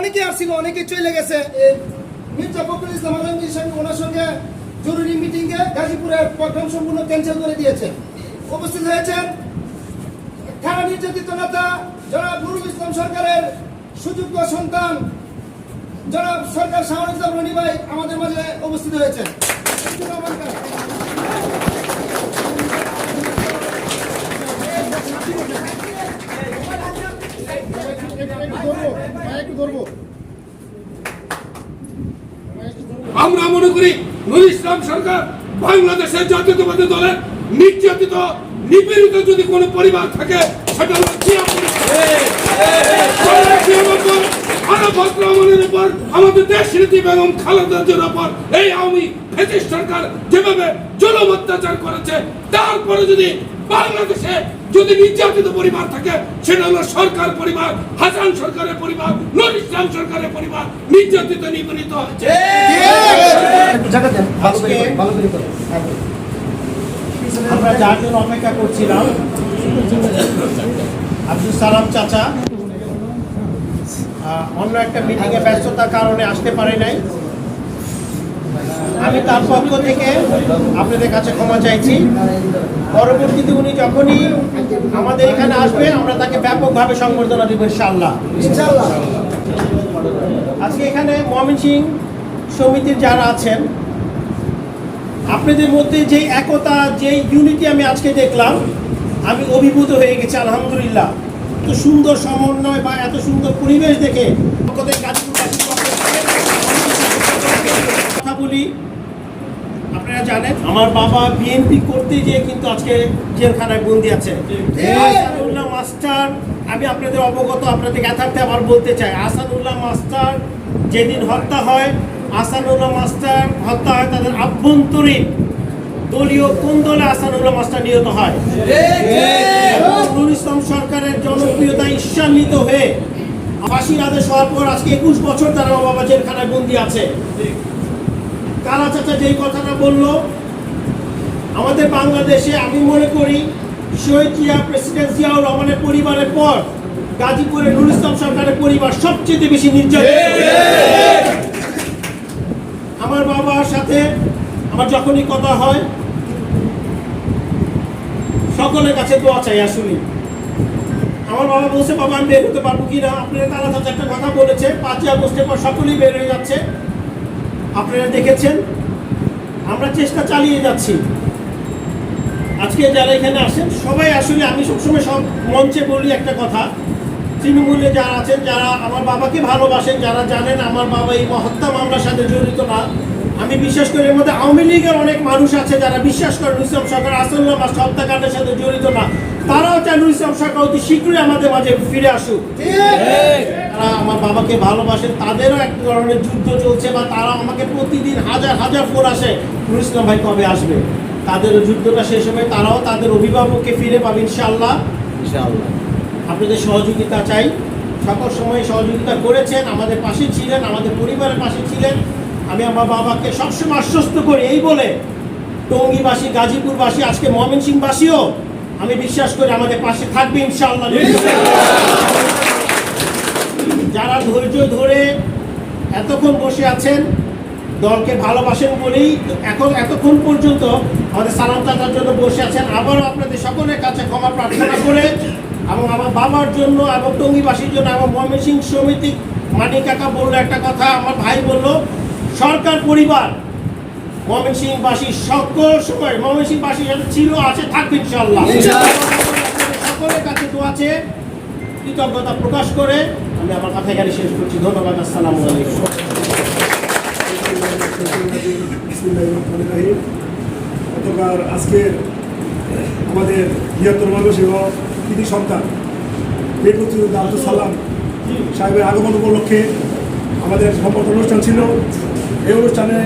অনেকে আসছিল, অনেকে চলে গেছে। মির্জা ফখরুল ইসলাম আলমগীর সঙ্গে ওনার সঙ্গে জরুরি মিটিংয়ে গাজীপুরের প্রোগ্রাম সম্পূর্ণ ক্যান্সেল করে দিয়েছে। উপস্থিত হয়েছেন থানা নির্যাতিত নেতা জনাব নুরুল ইসলাম সরকারের সুযোগ্য সন্তান জনাব সরকার শাহরুখ রনি ভাই আমাদের মাঝে উপস্থিত হয়েছেন। আমরা মনে করি নুরুল ইসলাম সরকার বাংলাদেশের জাতীয়তাবাদী দলের নির্যাতিত নিপীড়িত যদি কোনো পরিবার থাকে সেটা হলো রহমানের উপর, আমাদের দেশনীতি বেগম খালেদা জিয়ার উপর এই আওয়ামী ফ্যাসিস্ট সরকার যেভাবে জুলুম অত্যাচার করেছে, তারপরে যদি বাংলাদেশে যদি নির্যাতিত পরিবার থাকে সেটা হলো সরকার পরিবার, হাসান সরকারের পরিবার, নুরুল ইসলাম সরকারের পরিবার নির্যাতিত নিপীড়িত হয়েছে। আমরা যার জন্য অপেক্ষা করছিলাম আব্দুল সালাম চাচা অন্য একটা মিটিংয়ে ব্যস্ততার কারণে আসতে পারে নাই। আমি তার পক্ষ থেকে আপনাদের কাছে ক্ষমা চাইছি। পরবর্তীতে উনি যখনই আমাদের এখানে আসবে আমরা তাকে ব্যাপকভাবে সংবর্ধনা দেব ইনশাআল্লাহ। আজকে এখানে ময়মনসিংহ সমিতির যারা আছেন, আপনাদের মধ্যে যে একতা, যে ইউনিটি আমি আজকে দেখলাম, আমি অভিভূত হয়ে গেছি আলহামদুলিল্লাহ। এত সুন্দর সমন্বয় বা এত সুন্দর পরিবেশ দেখে কথা বলি। আপনারা জানেন আমার বাবা বিএনপি করতে গিয়ে কিন্তু আজকে জেলখানায় বন্দি আছে। আসাদুল্লাহ মাস্টার, আমি আপনাদের অবগত, আপনাদের জ্ঞাতার্থে আবার বলতে চাই, আসাদুল্লাহ মাস্টার যেদিন হত্যা হয়, আসাদুল্লাহ মাস্টার হত্যা হয় তাদের আভ্যন্তরীণ দলীয় কোন্দলে আসাদুল্লাহ মাস্টার নিহত হয়। নুরুল ইসলাম সরকারের জনপ্রিয়তা ঈর্ষান্বিত হয়ে ফাঁসির আদেশ হওয়ার পর আজকে 21 বছর তারা বাবা জেলখানায় বন্দি আছে। কালা চাচা যেই কথাটা বললো, আমাদের বাংলাদেশে আমি মনে করি শহীদ জিয়া, প্রেসিডেন্ট জিয়াউর রহমানের পরিবারের পর গাজীপুরের নুরুল ইসলাম সরকারের পরিবার সবচেয়ে বেশি নির্যাতিত। আমার বাবার সাথে আমার যখনই কথা হয় সকলের কাছে দোয়া চাই। আসলে আমার বাবা বলছে, বাবা আমি বের হতে পারবো কিনা। আপনারা কালা চাচা একটা কথা বলেছে, 5ই আগস্টের পর সকলেই বের হয়ে যাচ্ছে, আপনারা দেখেছেন। আমরা চেষ্টা চালিয়ে যাচ্ছি। আজকে যারা এখানে আসেন সবাই, আসলে আমি সবসময় সব মঞ্চে বলি একটা কথা, তৃণমূলে যারা আছেন, যারা আমার বাবাকে ভালোবাসেন, যারা জানেন আমার বাবা এই হত্যা মামলার সাথে জড়িত না, আমি বিশ্বাস করি এর মধ্যে আওয়ামী লীগের অনেক মানুষ আছে যারা বিশ্বাস করে নুরুল ইসলাম সরকার আসাদুল্লাহ মাস্টার হত্যাকাণ্ডের সাথে জড়িত না। তারাও চায় নুরুল ইসলাম সরকার অতি শীঘ্রই আমাদের মাঝে ফিরে আসুক। তারা আমার বাবাকে ভালোবাসেন, তাদেরও এক ধরনের যুদ্ধ চলছে, বা তারা আমাকে প্রতিদিন হাজার হাজার ফোন আসে, নুরুল ইসলাম ভাই কবে আসবে। তাদেরও যুদ্ধটা শেষ হবে, তারাও তাদের অভিভাবককে ফিরে পাবে ইনশাআল্লাহ। আপনাদের সহযোগিতা চাই। সকল সময় সহযোগিতা করেছেন, আমাদের পাশে ছিলেন, আমাদের পরিবারের পাশে ছিলেন। আমি আমার বাবাকে সবসময় আশ্বস্ত করি এই বলে, টঙ্গীবাসী, গাজীপুরবাসী, আজকে ময়মনসিংহবাসীও আমি বিশ্বাস করি আমাদের পাশে থাকবে ইনশাআল্লাহ। যারা ধৈর্য ধরে এতক্ষণ বসে আছেন, দলকে ভালোবাসেন বলেই এখন এতক্ষণ পর্যন্ত আমাদের সালাম চাচার জন্য বসে আছেন। আবারও আপনাদের সকলের কাছে ক্ষমা প্রার্থনা করে, এবং আমার বাবার জন্য এবং টঙ্গীবাসীর জন্য, এবং ময়মনসিংহ সমিতি মানিক কাকা বললো একটা কথা, আমার ভাই বললো, সরকার পরিবার ময়মনসিংহবাসী সকল সময় ময়মনসিংহবাসী ছিল, আছে, থাকবে ইনশাআল্লাহ। সকলের কাছে দোয়া চেয়ে কৃতজ্ঞতা প্রকাশ করে আমি আমার কথা এখানে শেষ করছি। ধন্যবাদ। আসসালামু আলাইকুম। আজকে আমাদের বৃহত্তর মানুষ এবং কৃতি সন্তান আব্দুল সালাম সাহেবের আগমন উপলক্ষে আমাদের সম্পর্ক অনুষ্ঠান ছিল। এই অনুষ্ঠানে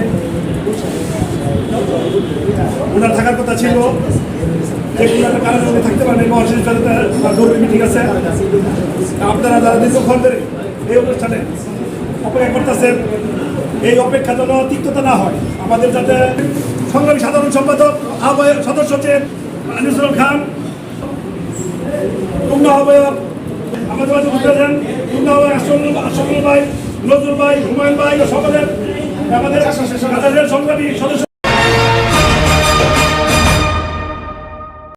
ওনার থাকার কথা ছিল, কারণে থাকতে পারেন, জরুরি মিটিং আছে। আপনারা যারা দীর্ঘক্ষণ ধরে এই অনুষ্ঠানে অপেক্ষা করতেছেন, এই অপেক্ষা যেন তিক্ততা না হয়। আমাদের যাতে সংগ্রামী সাধারণ সম্পাদক আহ্বায়ক সদস্য সচিব আনিসুল খান, যুগ্ম আহ্বায়ক আমাদের মাঝে উপস্থিত আছেন টুন্ডা ভাই, আশরাফুল ভাই, নজরুল ভাই, হুমায়ুন ভাই ও সকলের আমাদের সংগ্রামী সদস্য